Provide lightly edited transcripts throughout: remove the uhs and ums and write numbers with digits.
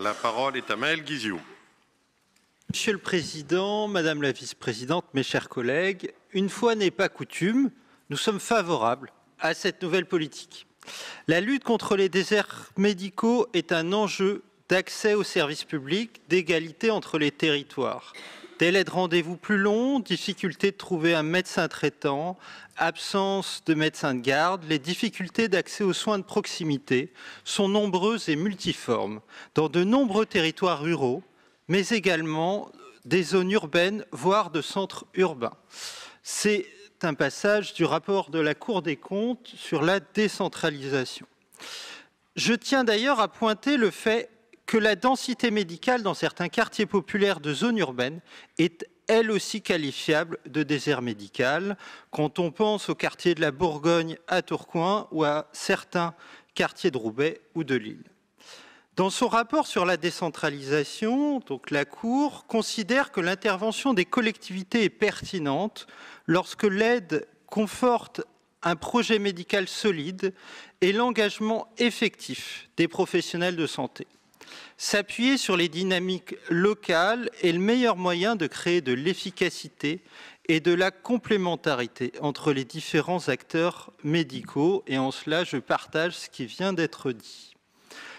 La parole est à Maëlle Guizot. Monsieur le Président, Madame la Vice-présidente, mes chers collègues, une fois n'est pas coutume, nous sommes favorables à cette nouvelle politique. La lutte contre les déserts médicaux est un enjeu d'accès aux services publics, d'égalité entre les territoires. Délai de rendez-vous plus long, difficulté de trouver un médecin traitant, absence de médecin de garde, les difficultés d'accès aux soins de proximité sont nombreuses et multiformes dans de nombreux territoires ruraux, mais également des zones urbaines, voire de centres urbains. C'est un passage du rapport de la Cour des comptes sur la décentralisation. Je tiens d'ailleurs à pointer le fait que la densité médicale dans certains quartiers populaires de zones urbaines est elle aussi qualifiable de désert médical, quand on pense au quartier de la Bourgogne à Tourcoing ou à certains quartiers de Roubaix ou de Lille. Dans son rapport sur la décentralisation, donc la Cour considère que l'intervention des collectivités est pertinente lorsque l'aide conforte un projet médical solide et l'engagement effectif des professionnels de santé. S'appuyer sur les dynamiques locales est le meilleur moyen de créer de l'efficacité et de la complémentarité entre les différents acteurs médicaux. Et en cela, je partage ce qui vient d'être dit.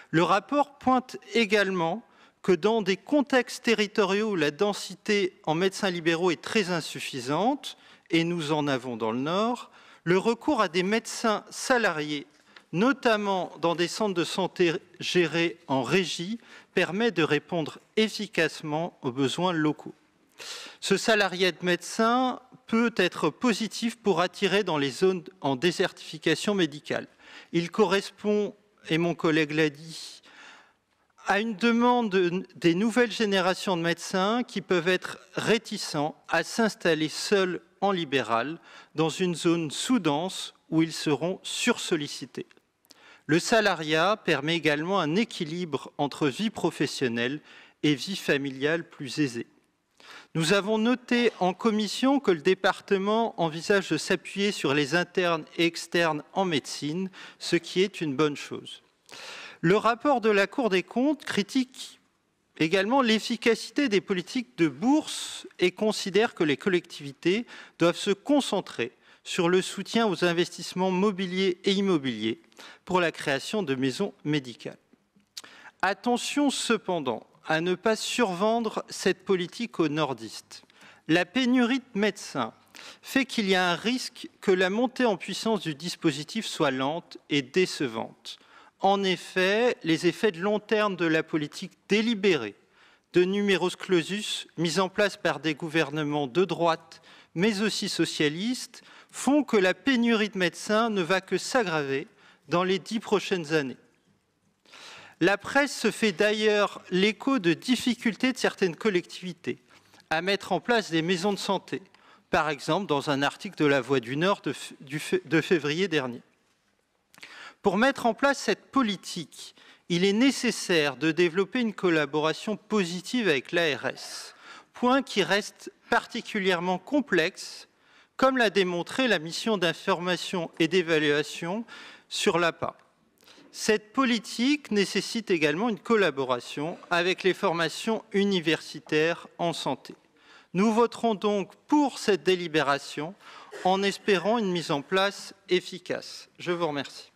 Le rapport pointe également que dans des contextes territoriaux où la densité en médecins libéraux est très insuffisante, et nous en avons dans le Nord, le recours à des médecins salariés, notamment dans des centres de santé gérés en régie, permet de répondre efficacement aux besoins locaux. Ce salariat de médecin peut être positif pour attirer dans les zones en désertification médicale. Il correspond, et mon collègue l'a dit, à une demande des nouvelles générations de médecins qui peuvent être réticents à s'installer seuls en libéral dans une zone sous-dense où ils seront sursollicités. Le salariat permet également un équilibre entre vie professionnelle et vie familiale plus aisée. Nous avons noté en commission que le département envisage de s'appuyer sur les internes et externes en médecine, ce qui est une bonne chose. Le rapport de la Cour des comptes critique également l'efficacité des politiques de bourse et considère que les collectivités doivent se concentrer sur le soutien aux investissements mobiliers et immobiliers pour la création de maisons médicales. Attention cependant à ne pas survendre cette politique aux nordistes. La pénurie de médecins fait qu'il y a un risque que la montée en puissance du dispositif soit lente et décevante. En effet, les effets de long terme de la politique délibérée de numerus clausus mise en place par des gouvernements de droite, mais aussi socialistes, font que la pénurie de médecins ne va que s'aggraver dans les 10 prochaines années. La presse se fait d'ailleurs l'écho de difficultés de certaines collectivités à mettre en place des maisons de santé, par exemple dans un article de La Voix du Nord de février dernier. Pour mettre en place cette politique, il est nécessaire de développer une collaboration positive avec l'ARS, point qui reste particulièrement complexe, comme l'a démontré la mission d'information et d'évaluation sur l'APA. Cette politique nécessite également une collaboration avec les formations universitaires en santé. Nous voterons donc pour cette délibération en espérant une mise en place efficace. Je vous remercie.